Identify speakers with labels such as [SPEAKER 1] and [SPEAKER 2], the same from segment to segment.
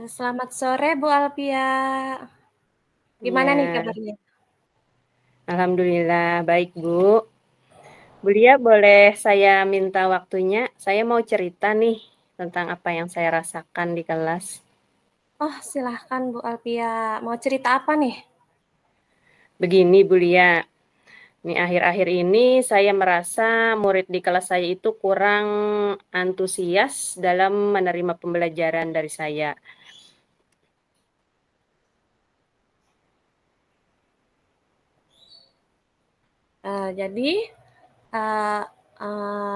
[SPEAKER 1] Selamat sore Bu Alpia. Gimana nih
[SPEAKER 2] Iya,
[SPEAKER 1] kabarnya?
[SPEAKER 2] alhamdulillah baik Bu. Bu Lia boleh saya minta waktunya? Saya mau cerita nih tentang apa yang saya rasakan di kelas.
[SPEAKER 1] Oh, silahkan Bu Alpia. Mau cerita apa nih?
[SPEAKER 2] Begini Bu Lia, nih akhir-akhir ini saya merasa murid di kelas saya itu kurang antusias dalam menerima pembelajaran dari saya.
[SPEAKER 1] Jadi, eee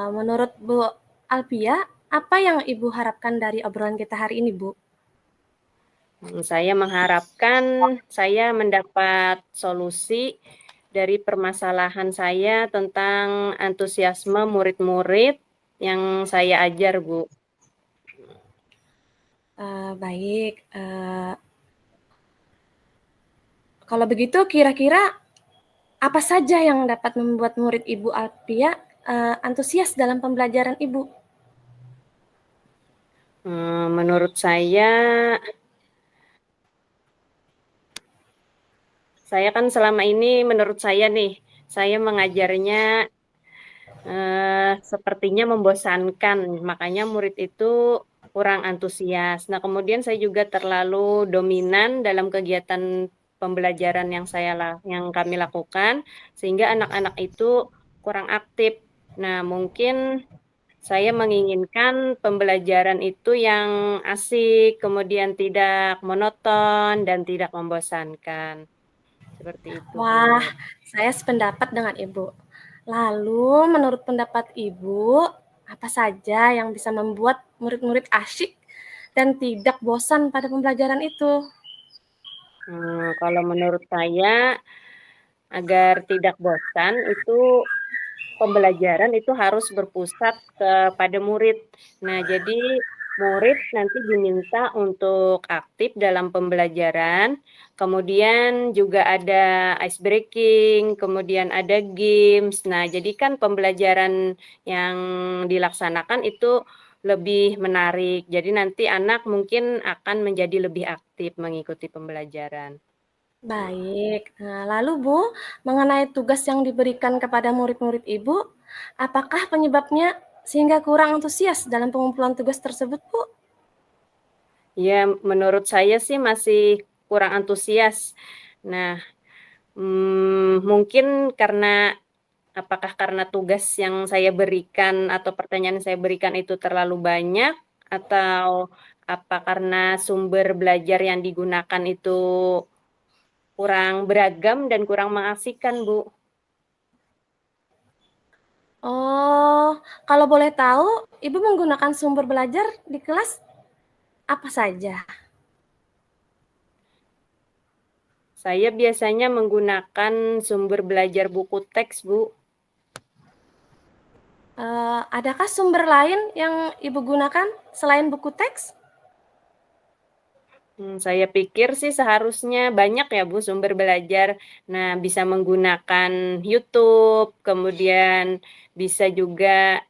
[SPEAKER 1] menurut Bu Alpia, apa yang Ibu harapkan dari obrolan kita hari ini, Bu?
[SPEAKER 2] Saya mengharapkan saya mendapat solusi dari permasalahan saya tentang antusiasme murid-murid yang saya ajar, Bu.
[SPEAKER 1] Baik, kalau begitu kira-kira apa saja yang dapat membuat murid Ibu Alpia, antusias dalam pembelajaran Ibu?
[SPEAKER 2] Menurut saya kan selama ini menurut saya nih, saya mengajarnya sepertinya membosankan, makanya murid itu kurang antusias. Nah, kemudian saya juga terlalu dominan dalam kegiatan pembelajaran yang kami lakukan, sehingga anak-anak itu kurang aktif. Nah, mungkin saya menginginkan pembelajaran itu yang asik, kemudian tidak monoton dan tidak membosankan. Seperti itu,
[SPEAKER 1] Wah,
[SPEAKER 2] Bu.
[SPEAKER 1] saya sependapat dengan Ibu. Lalu, menurut pendapat Ibu, apa saja yang bisa membuat murid-murid asyik dan tidak bosan pada pembelajaran itu?
[SPEAKER 2] Kalau menurut saya, agar tidak bosan itu pembelajaran itu harus berpusat kepada murid. Nah, jadi murid nanti diminta untuk aktif dalam pembelajaran, kemudian juga ada ice breaking, kemudian ada games. Nah, jadi kan pembelajaran yang dilaksanakan itu lebih menarik. Jadi nanti anak mungkin akan menjadi lebih aktif mengikuti pembelajaran.
[SPEAKER 1] Baik, nah, lalu Bu, mengenai tugas yang diberikan kepada murid-murid Ibu, apakah penyebabnya sehingga kurang antusias dalam pengumpulan tugas tersebut, Bu?
[SPEAKER 2] Ya, menurut saya sih masih kurang antusias. Nah, mungkin apakah karena tugas yang saya berikan atau pertanyaan yang saya berikan itu terlalu banyak, atau apa karena sumber belajar yang digunakan itu kurang beragam dan kurang mengasihkan, Bu?
[SPEAKER 1] Oh, kalau boleh tahu, Ibu menggunakan sumber belajar di kelas apa saja?
[SPEAKER 2] Saya biasanya menggunakan sumber belajar buku teks, Bu.
[SPEAKER 1] Adakah sumber lain yang Ibu gunakan selain buku teks?
[SPEAKER 2] Saya pikir sih seharusnya banyak ya Bu sumber belajar. Nah, bisa menggunakan YouTube, kemudian bisa juga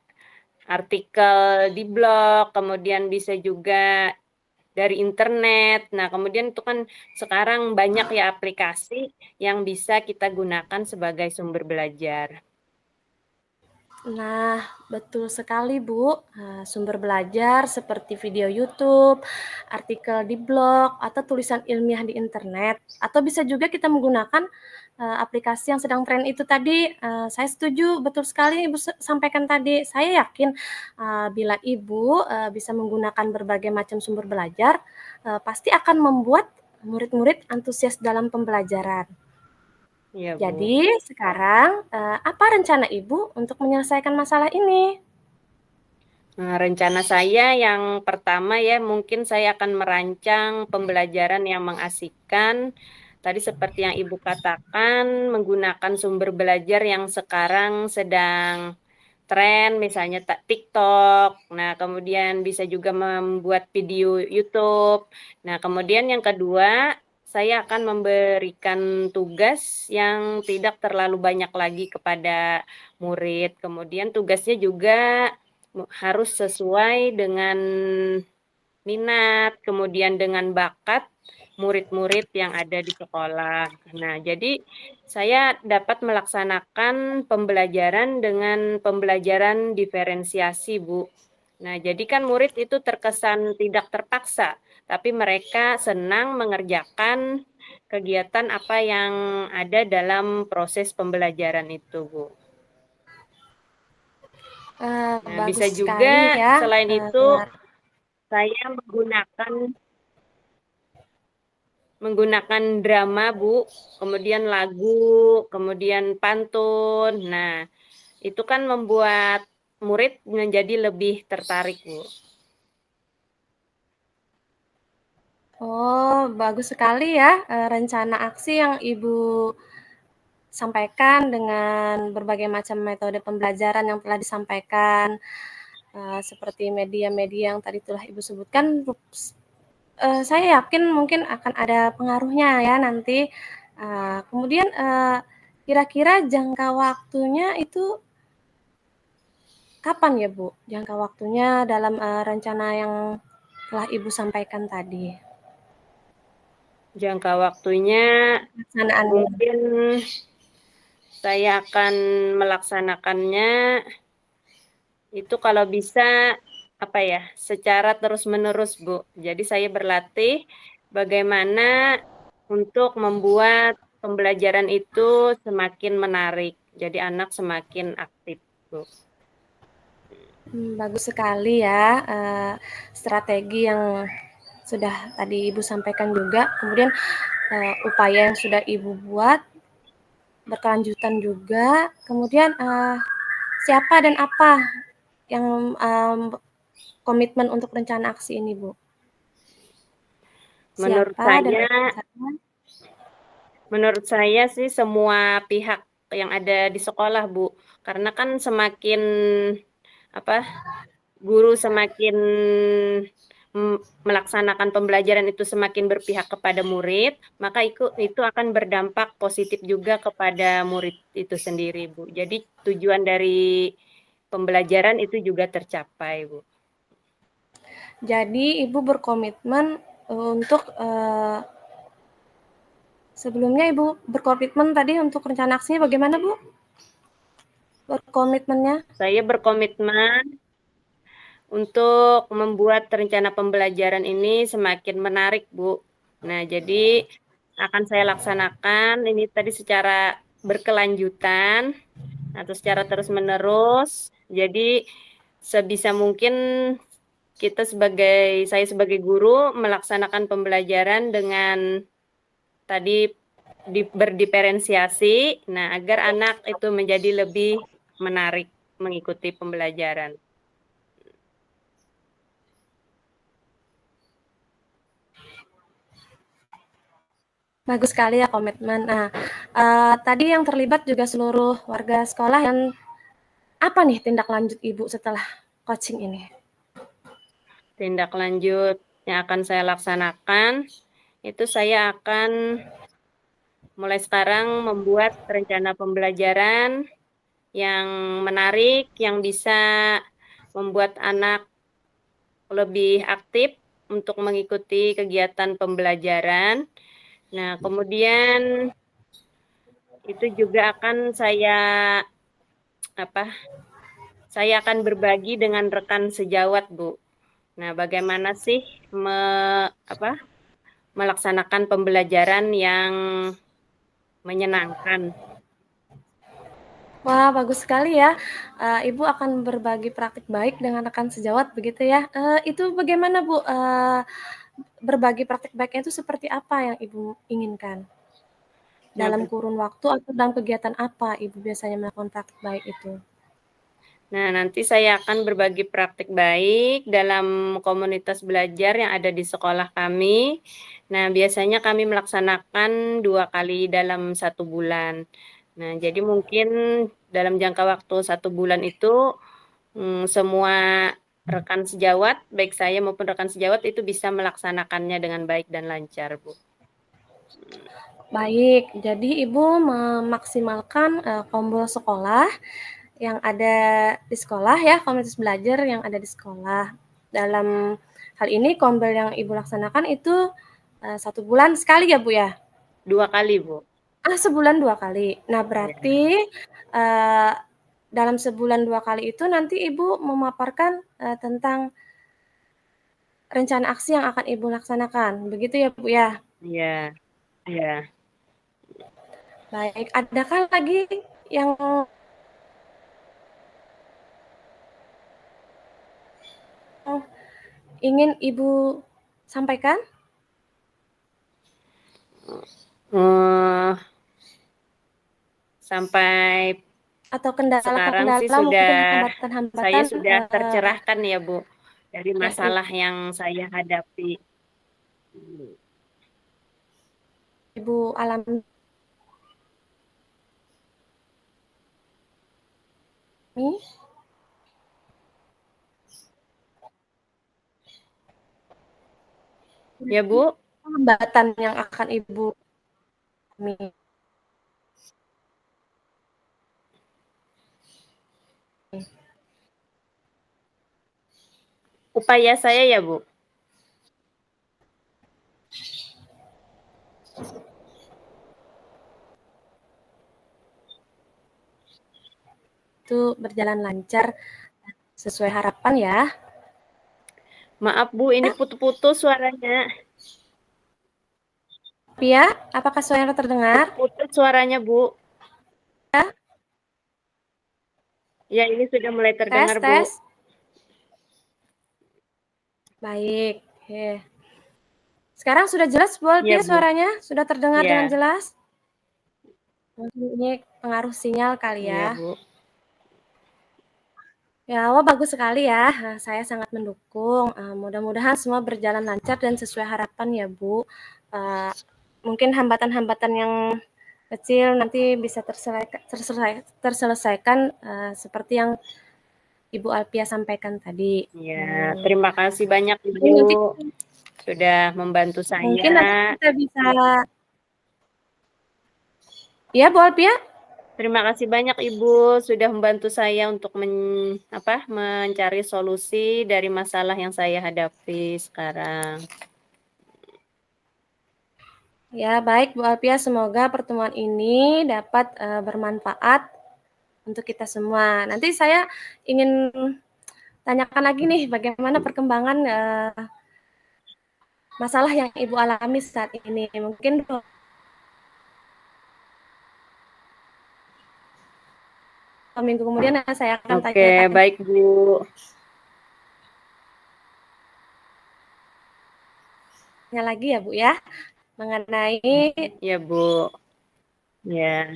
[SPEAKER 2] artikel di blog, kemudian bisa juga dari internet. Nah, kemudian itu kan sekarang banyak ya aplikasi yang bisa kita gunakan sebagai sumber belajar.
[SPEAKER 1] Nah, betul sekali Bu. Sumber belajar seperti video YouTube, artikel di blog, atau tulisan ilmiah di internet. Atau bisa juga kita menggunakan aplikasi yang sedang tren itu tadi. Saya setuju, betul sekali Ibu sampaikan tadi. Saya yakin bila Ibu bisa menggunakan berbagai macam sumber belajar, pasti akan membuat murid-murid antusias dalam pembelajaran.
[SPEAKER 2] Iya, Bu.
[SPEAKER 1] Jadi sekarang, apa rencana Ibu untuk menyelesaikan masalah ini?
[SPEAKER 2] Nah, rencana saya yang pertama ya, mungkin saya akan merancang pembelajaran yang mengasihkan. Tadi seperti yang Ibu katakan, menggunakan sumber belajar yang sekarang sedang tren, misalnya TikTok. Nah, kemudian bisa juga membuat video YouTube. Nah, kemudian yang kedua, saya akan memberikan tugas yang tidak terlalu banyak lagi kepada murid. Kemudian tugasnya juga harus sesuai dengan minat, kemudian dengan bakat murid-murid yang ada di sekolah. Nah, jadi saya dapat melaksanakan pembelajaran dengan pembelajaran diferensiasi, Bu. Nah, jadi kan murid itu terkesan tidak terpaksa, tapi mereka senang mengerjakan kegiatan apa yang ada dalam proses pembelajaran itu, Bu. Nah, bisa
[SPEAKER 1] Bagus sekali
[SPEAKER 2] juga
[SPEAKER 1] ya,
[SPEAKER 2] selain itu
[SPEAKER 1] dengar.
[SPEAKER 2] saya menggunakan drama, Bu, kemudian lagu, kemudian pantun. Nah, itu kan membuat murid menjadi lebih tertarik, Bu.
[SPEAKER 1] Oh, bagus sekali ya, rencana aksi yang Ibu sampaikan dengan berbagai macam metode pembelajaran yang telah disampaikan, seperti media-media yang tadi telah Ibu sebutkan, saya yakin mungkin akan ada pengaruhnya ya nanti. Kemudian, kira-kira jangka waktunya itu kapan ya, Bu? Jangka waktunya dalam, rencana yang telah Ibu sampaikan tadi,
[SPEAKER 2] Jangka waktunya
[SPEAKER 1] pelaksanaannya?
[SPEAKER 2] mungkin saya akan melaksanakannya itu kalau bisa apa ya, secara terus-menerus, Bu. Jadi saya berlatih bagaimana untuk membuat pembelajaran itu semakin menarik. Jadi anak semakin aktif, Bu.
[SPEAKER 1] Bagus sekali ya, strategi yang sudah tadi Ibu sampaikan juga, kemudian, upaya yang sudah Ibu buat berkelanjutan juga, kemudian, siapa dan apa yang, komitmen untuk rencana aksi ini, Bu?
[SPEAKER 2] Menurut
[SPEAKER 1] Siapa dan
[SPEAKER 2] saya
[SPEAKER 1] apa saja?
[SPEAKER 2] menurut saya sih semua pihak yang ada di sekolah, Bu. Karena kan semakin apa, guru semakin melaksanakan pembelajaran itu semakin berpihak kepada murid, maka itu akan berdampak positif juga kepada murid itu sendiri, Bu. Jadi tujuan dari pembelajaran itu juga tercapai, Bu.
[SPEAKER 1] Jadi Ibu berkomitmen untuk, sebelumnya Ibu berkomitmen tadi untuk rencana aksinya bagaimana, Bu? Berkomitmennya?
[SPEAKER 2] Saya berkomitmen untuk membuat rencana pembelajaran ini semakin menarik, Bu. Nah, jadi akan saya laksanakan ini tadi secara berkelanjutan atau secara terus-menerus. Jadi sebisa mungkin saya sebagai guru melaksanakan pembelajaran dengan tadi berdiferensiasi, nah agar anak itu menjadi lebih menarik mengikuti pembelajaran.
[SPEAKER 1] Bagus sekali ya komitmen. Nah, tadi yang terlibat juga seluruh warga sekolah dan apa nih tindak lanjut Ibu setelah coaching ini?
[SPEAKER 2] Tindak lanjut yang akan saya laksanakan, itu saya akan mulai sekarang membuat rencana pembelajaran yang menarik, yang bisa membuat anak lebih aktif untuk mengikuti kegiatan pembelajaran. Nah, kemudian itu juga akan apa, saya akan berbagi dengan rekan sejawat, Bu. Nah, bagaimana sih melaksanakan pembelajaran yang menyenangkan.
[SPEAKER 1] Wah, bagus sekali ya. Ibu akan berbagi praktik baik dengan rekan sejawat begitu ya. Itu bagaimana, Bu, berbagi praktik baiknya itu seperti apa yang Ibu inginkan?
[SPEAKER 2] Nah,
[SPEAKER 1] Dalam kurun waktu atau dalam kegiatan apa Ibu biasanya melakukan praktik baik itu?
[SPEAKER 2] Nah, nanti saya akan berbagi praktik baik dalam komunitas belajar yang ada di sekolah kami. Nah, biasanya kami melaksanakan 2 kali dalam 1 bulan. Nah, jadi mungkin dalam jangka waktu 1 bulan itu, semua rekan sejawat, baik saya maupun rekan sejawat itu bisa melaksanakannya dengan baik dan lancar, Bu.
[SPEAKER 1] Baik, jadi Ibu memaksimalkan, kompol sekolah yang ada di sekolah ya, komunitas belajar yang ada di sekolah. Dalam hal ini kombel yang Ibu laksanakan itu 1 bulan sekali ya, Bu, ya?
[SPEAKER 2] 2 kali, Bu.
[SPEAKER 1] Sebulan 2 kali. Nah,
[SPEAKER 2] Iya.
[SPEAKER 1] berarti, eee, dalam sebulan 2 kali itu nanti Ibu memaparkan, tentang rencana aksi yang akan Ibu laksanakan, begitu ya, Bu, ya?
[SPEAKER 2] Iya. Iya.
[SPEAKER 1] Baik, adakah lagi yang ingin Ibu sampaikan?
[SPEAKER 2] Sampai
[SPEAKER 1] Atau
[SPEAKER 2] sekarang sih
[SPEAKER 1] kendala-kendala mungkin
[SPEAKER 2] saya
[SPEAKER 1] hambatan-hambatan,
[SPEAKER 2] sudah tercerahkan ya, Bu, dari
[SPEAKER 1] baik,
[SPEAKER 2] masalah yang saya hadapi.
[SPEAKER 1] Ibu alami
[SPEAKER 2] Ya, Bu?
[SPEAKER 1] hambatan yang akan Ibu alami.
[SPEAKER 2] Upaya saya ya, Bu?
[SPEAKER 1] Itu berjalan lancar sesuai harapan ya.
[SPEAKER 2] Maaf, Bu, ini putus-putus suaranya.
[SPEAKER 1] Pia, apakah suara terdengar?
[SPEAKER 2] Putus-putus suaranya, Bu.
[SPEAKER 1] Ya,
[SPEAKER 2] Ya, ini sudah mulai
[SPEAKER 1] tes,
[SPEAKER 2] terdengar, Bu.
[SPEAKER 1] tes. Baik, oke. Sekarang sudah jelas Bu
[SPEAKER 2] Iya,
[SPEAKER 1] Alpia
[SPEAKER 2] Bu.
[SPEAKER 1] suaranya? Sudah terdengar dengan
[SPEAKER 2] Iya.
[SPEAKER 1] jelas? Mungkin ini pengaruh sinyal kali
[SPEAKER 2] Iya,
[SPEAKER 1] ya.
[SPEAKER 2] Bu.
[SPEAKER 1] Ya, wah bagus sekali ya. Saya sangat mendukung. Mudah-mudahan semua berjalan lancar dan sesuai harapan ya, Bu. Mungkin hambatan-hambatan yang kecil nanti bisa terselesaikan seperti yang Ibu Alpia sampaikan tadi.
[SPEAKER 2] Iya, terima kasih banyak,
[SPEAKER 1] Jadi nanti
[SPEAKER 2] Ibu, sudah membantu
[SPEAKER 1] mungkin nanti
[SPEAKER 2] saya.
[SPEAKER 1] kita bisa. Iya, Bu Alpia?
[SPEAKER 2] Terima kasih banyak Ibu sudah membantu saya untuk mencari solusi dari masalah yang saya hadapi sekarang.
[SPEAKER 1] Ya, baik Bu Alpia, semoga pertemuan ini dapat bermanfaat untuk kita semua. Nanti saya ingin tanyakan lagi nih, bagaimana perkembangan masalah yang Ibu alami saat ini. Mungkin 2 minggu kemudian saya akan
[SPEAKER 2] Oke,
[SPEAKER 1] tanya-tanya
[SPEAKER 2] baik Bu.
[SPEAKER 1] lagi ya Bu ya, mengenai
[SPEAKER 2] Ya Bu. Ya.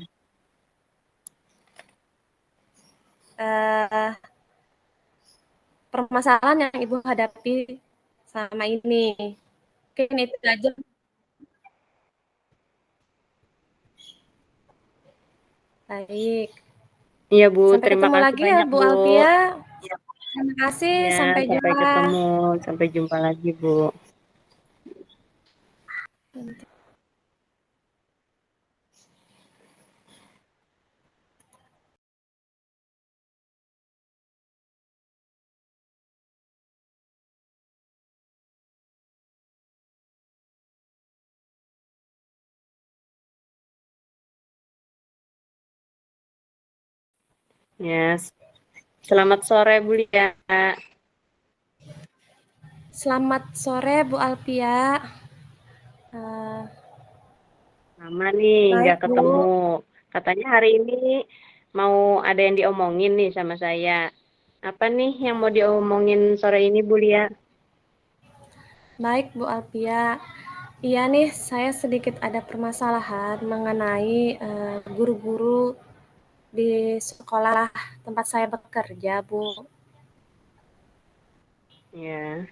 [SPEAKER 1] permasalahan yang Ibu hadapi selama ini. Mungkin itu aja. Baik.
[SPEAKER 2] Iya Bu,
[SPEAKER 1] Sampai
[SPEAKER 2] terima
[SPEAKER 1] ketemu
[SPEAKER 2] kasih
[SPEAKER 1] lagi ya
[SPEAKER 2] banyak
[SPEAKER 1] Bu
[SPEAKER 2] Bu.
[SPEAKER 1] Alpia. Terima kasih,
[SPEAKER 2] Ya,
[SPEAKER 1] sampai
[SPEAKER 2] sampai
[SPEAKER 1] jumpa.
[SPEAKER 2] ketemu, sampai jumpa lagi Bu. Ya, selamat sore Bu Lia.
[SPEAKER 1] Selamat sore Bu Alpia.
[SPEAKER 2] Lama nih
[SPEAKER 1] Baik
[SPEAKER 2] nggak
[SPEAKER 1] Bu.
[SPEAKER 2] ketemu. Katanya hari ini mau ada yang diomongin nih sama saya. Apa nih yang mau diomongin sore ini Bu Lia?
[SPEAKER 1] Baik Bu Alpia. Iya nih, saya sedikit ada permasalahan mengenai guru-guru di sekolah tempat saya bekerja, Bu.
[SPEAKER 2] Ya.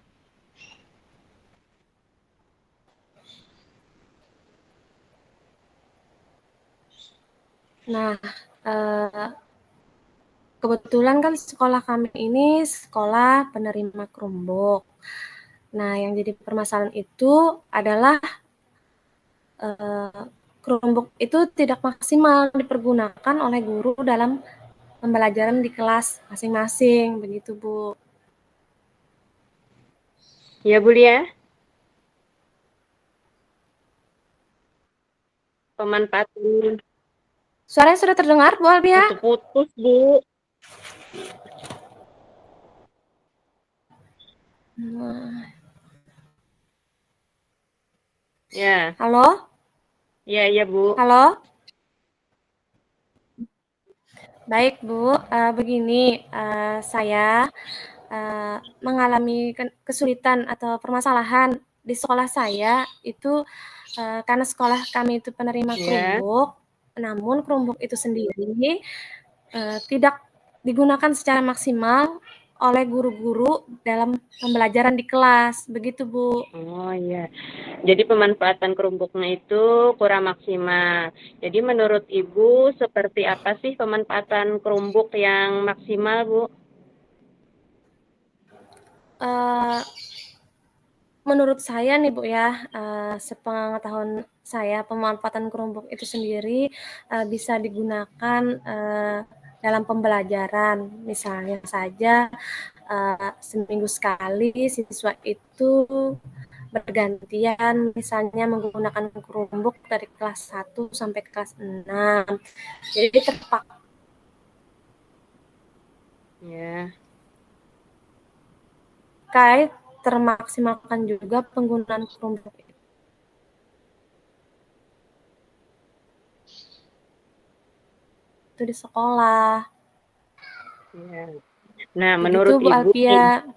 [SPEAKER 1] Nah, kebetulan kan sekolah kami ini sekolah penerima Chromebook. Nah, yang jadi permasalahan itu adalah Chromebook itu tidak maksimal dipergunakan oleh guru dalam pembelajaran di kelas masing-masing, begitu Bu.
[SPEAKER 2] Ya, Bu Lia. Pemanfaatan
[SPEAKER 1] Suaranya sudah terdengar, Bu Albia?
[SPEAKER 2] putus-putus, Bu. Ya,
[SPEAKER 1] Halo?
[SPEAKER 2] ya, Bu.
[SPEAKER 1] Halo? Baik, Bu. Begini, saya mengalami kesulitan atau permasalahan di sekolah saya itu karena sekolah kami itu penerima
[SPEAKER 2] Ya.
[SPEAKER 1] Chromebook, namun Chromebook itu sendiri tidak digunakan secara maksimal oleh guru-guru dalam pembelajaran di kelas, begitu Bu.
[SPEAKER 2] Oh iya. Jadi pemanfaatan Chromebook-nya itu kurang maksimal. Jadi menurut Ibu seperti apa sih pemanfaatan Chromebook yang maksimal, Bu?
[SPEAKER 1] Eh, Menurut saya nih Bu ya, sepengetahuan saya pemanfaatan Chromebook itu sendiri bisa digunakan dalam pembelajaran. Misalnya saja seminggu sekali siswa itu bergantian misalnya menggunakan Chromebook dari kelas 1 sampai kelas 6. Jadi
[SPEAKER 2] Ya.
[SPEAKER 1] terpakai termaksimalkan juga penggunaan Chromebook itu di sekolah.
[SPEAKER 2] Ya. Nah,
[SPEAKER 1] Begitu
[SPEAKER 2] menurut
[SPEAKER 1] Bu
[SPEAKER 2] Ibu nih,
[SPEAKER 1] Alpia.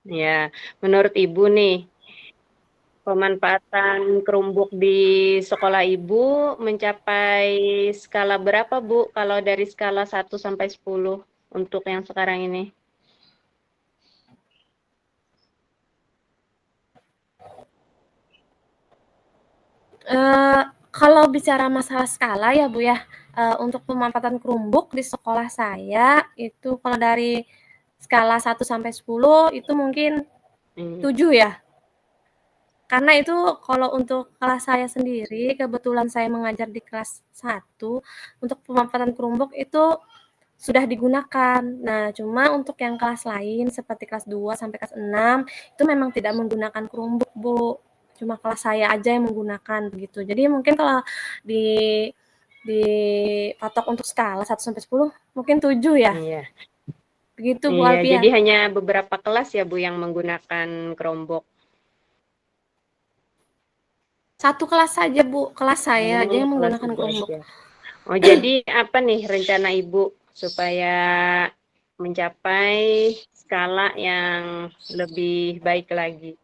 [SPEAKER 2] ya, menurut Ibu nih, pemanfaatan Chromebook di sekolah Ibu mencapai skala berapa, Bu? Kalau dari skala 1 sampai 10 untuk yang sekarang ini?
[SPEAKER 1] Kalau bicara masalah skala ya Bu ya, untuk pemanfaatan Chromebook di sekolah saya itu kalau dari skala 1 sampai 10 itu mungkin
[SPEAKER 2] Hmm.
[SPEAKER 1] 7 ya. Karena itu kalau untuk kelas saya sendiri, kebetulan saya mengajar di kelas 1, untuk pemanfaatan Chromebook itu sudah digunakan. Nah, cuma untuk yang kelas lain seperti kelas 2 sampai kelas 6 itu memang tidak menggunakan Chromebook, Bu. Cuma kelas saya aja yang menggunakan begitu. Jadi mungkin kalau di dipatok untuk skala 1 sampai 10 mungkin 7 ya.
[SPEAKER 2] Iya.
[SPEAKER 1] Begitu Bu
[SPEAKER 2] Iya, jadi
[SPEAKER 1] Alpia.
[SPEAKER 2] hanya beberapa kelas ya Bu yang menggunakan Chromebook.
[SPEAKER 1] Satu kelas saja Bu, kelas saya aja
[SPEAKER 2] Oh,
[SPEAKER 1] yang
[SPEAKER 2] kelas
[SPEAKER 1] menggunakan
[SPEAKER 2] Ibu
[SPEAKER 1] Chromebook.
[SPEAKER 2] aja. Oh, jadi apa nih rencana Ibu supaya mencapai skala yang lebih baik lagi?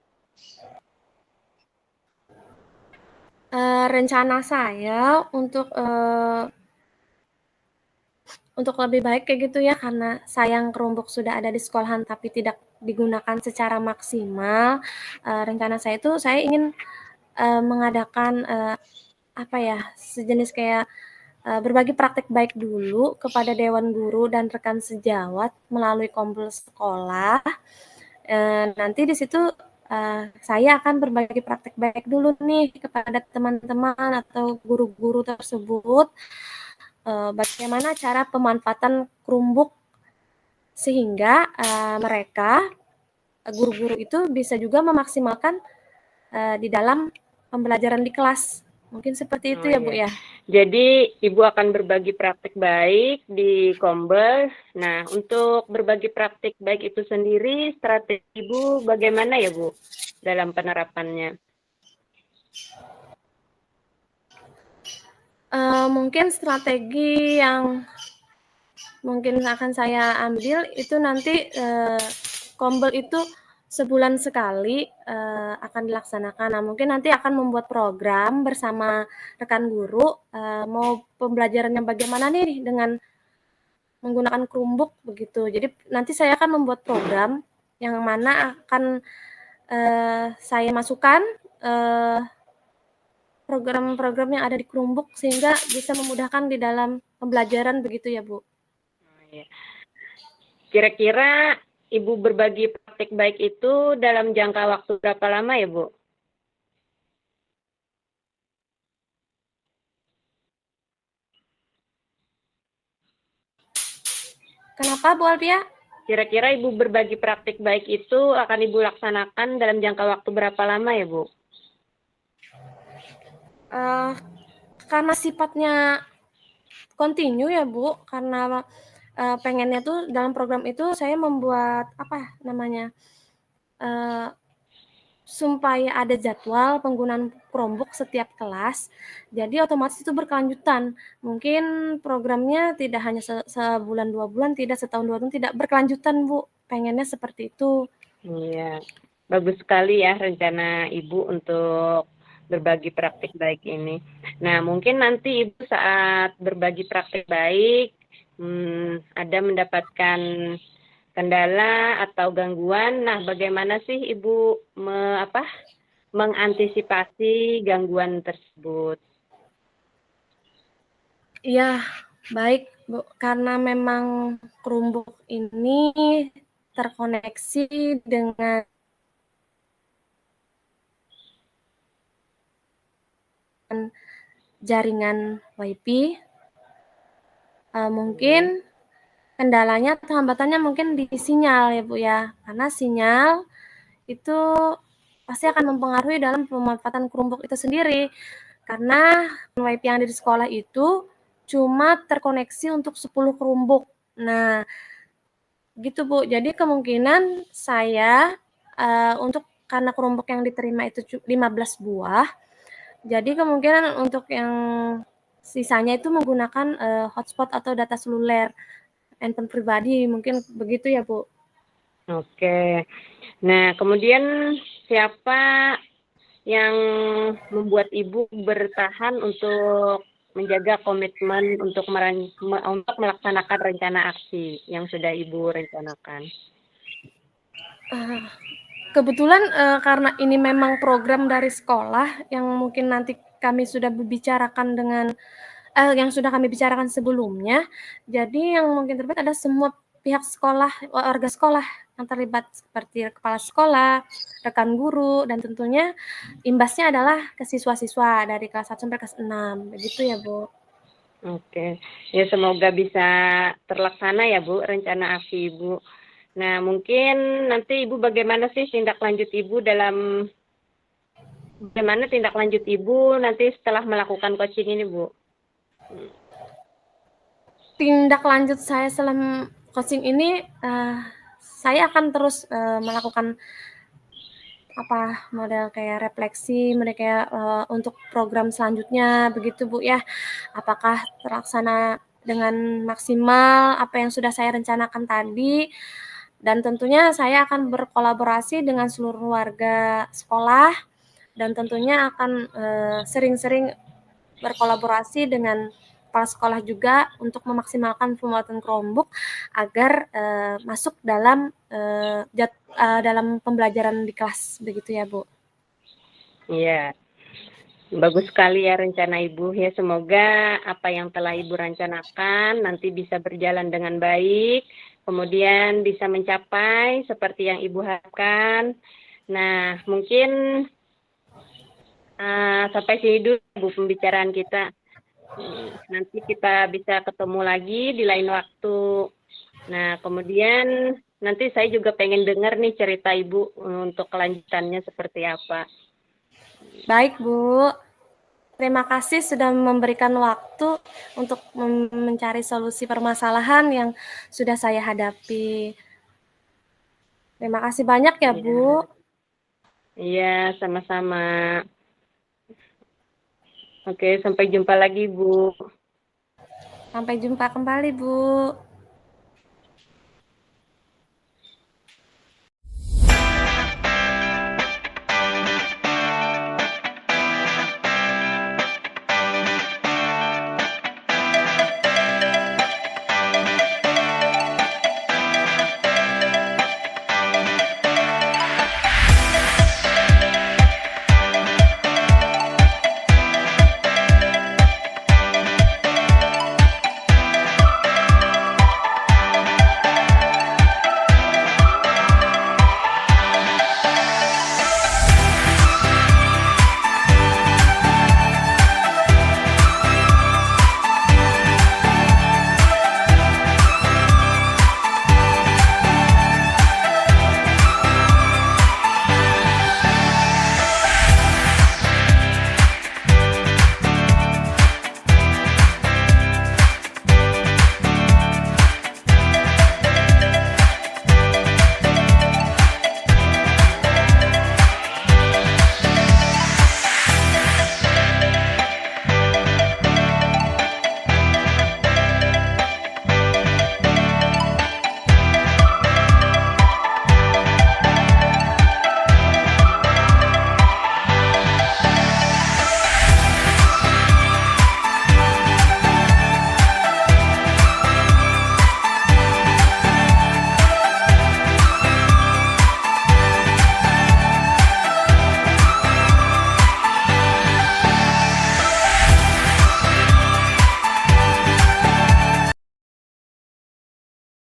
[SPEAKER 1] Rencana saya untuk lebih baik kayak gitu ya, karena sayang Chromebook sudah ada di sekolahan tapi tidak digunakan secara maksimal. Rencana saya itu saya ingin mengadakan apa ya, sejenis kayak berbagi praktek baik dulu kepada dewan guru dan rekan sejawat melalui kompel sekolah. Nanti di situ saya akan berbagi praktek baik dulu nih kepada teman-teman atau guru-guru tersebut, bagaimana cara pemanfaatan Chromebook sehingga mereka guru-guru itu bisa juga memaksimalkan di dalam pembelajaran di kelas. Mungkin seperti itu
[SPEAKER 2] Oh
[SPEAKER 1] ya Bu
[SPEAKER 2] ya,
[SPEAKER 1] ya.
[SPEAKER 2] jadi Ibu akan berbagi praktik baik di Kombes. Nah, untuk berbagi praktik baik itu sendiri, strategi Ibu bagaimana ya Bu dalam penerapannya?
[SPEAKER 1] Mungkin strategi yang mungkin akan saya ambil itu nanti Kombel itu sebulan sekali akan dilaksanakan. Nah, mungkin nanti akan membuat program bersama rekan guru mau pembelajarannya bagaimana nih dengan menggunakan Chromebook begitu. Jadi nanti saya akan membuat program yang mana akan saya masukkan program-program yang ada di Chromebook sehingga bisa memudahkan di dalam pembelajaran begitu ya Bu.
[SPEAKER 2] Oh, ya. Kira-kira Ibu berbagi praktik baik itu dalam jangka waktu berapa lama ya Bu?
[SPEAKER 1] Kenapa Bu Alpia?
[SPEAKER 2] Kira-kira Ibu berbagi praktik baik itu akan Ibu laksanakan dalam jangka waktu berapa lama ya, Bu?
[SPEAKER 1] Uh, karena sifatnya continue ya Bu, karena pengennya tuh dalam program itu saya membuat apa namanya supaya ada jadwal penggunaan Chromebook setiap kelas, jadi otomatis itu berkelanjutan. Mungkin programnya tidak hanya sebulan 2 bulan, tidak setahun 2 tahun, tidak berkelanjutan Bu, pengennya seperti itu.
[SPEAKER 2] Iya, bagus sekali ya rencana Ibu untuk berbagi praktik baik ini. Nah, mungkin nanti Ibu saat berbagi praktik baik, ada mendapatkan kendala atau gangguan. Nah, bagaimana sih Ibu mengantisipasi gangguan tersebut?
[SPEAKER 1] Iya, baik Bu, karena memang Chromebook ini terkoneksi dengan jaringan WiFi. Mungkin kendalanya atau hambatannya mungkin di sinyal ya Bu ya, karena sinyal itu pasti akan mempengaruhi dalam pemanfaatan Chromebook itu sendiri. Karena WiFi yang ada di sekolah itu cuma terkoneksi untuk 10 Chromebook. Nah, gitu Bu. Jadi kemungkinan saya untuk karena Chromebook yang diterima itu 15 buah, jadi kemungkinan untuk yang sisanya itu menggunakan hotspot atau data seluler, handphone pribadi, mungkin begitu ya Bu.
[SPEAKER 2] Oke. Nah, kemudian siapa yang membuat Ibu bertahan untuk menjaga komitmen untuk melaksanakan rencana aksi yang sudah Ibu rencanakan?
[SPEAKER 1] Kebetulan karena ini memang program dari sekolah yang mungkin nanti kami sudah berbicarakan dengan yang sudah kami bicarakan sebelumnya. Jadi yang mungkin terlibat ada semua pihak sekolah, warga sekolah yang terlibat seperti kepala sekolah, rekan guru, dan tentunya imbasnya adalah ke siswa-siswa dari kelas 1 sampai kelas 6. Begitu ya, Bu.
[SPEAKER 2] Oke. Ya, semoga bisa terlaksana ya, Bu, rencana aksi Ibu. Nah, mungkin nanti Ibu bagaimana sih tindak lanjut Ibu nanti setelah melakukan coaching ini, Bu?
[SPEAKER 1] Tindak lanjut saya setelah coaching ini, saya akan terus melakukan model kayak refleksi, model kayak untuk program selanjutnya, begitu Bu ya. Apakah terlaksana dengan maksimal apa yang sudah saya rencanakan tadi, dan tentunya saya akan berkolaborasi dengan seluruh warga sekolah, dan tentunya akan sering-sering berkolaborasi dengan kepala sekolah juga untuk memaksimalkan pembuatan Chromebook agar masuk dalam dalam pembelajaran di kelas, begitu ya Bu.
[SPEAKER 2] Iya, bagus sekali ya rencana Ibu ya. Semoga apa yang telah Ibu rencanakan nanti bisa berjalan dengan baik, kemudian bisa mencapai seperti yang Ibu harapkan. Nah, mungkin sampai sini dulu Bu pembicaraan kita. Nanti kita bisa ketemu lagi di lain waktu. Nah, kemudian nanti saya juga pengen dengar nih cerita Ibu untuk kelanjutannya seperti apa.
[SPEAKER 1] Baik Bu, terima kasih sudah memberikan waktu untuk mencari solusi permasalahan yang sudah saya hadapi. Terima kasih banyak ya Bu.
[SPEAKER 2] Iya, sama-sama. Oke, sampai jumpa lagi Bu.
[SPEAKER 1] Sampai jumpa kembali Bu.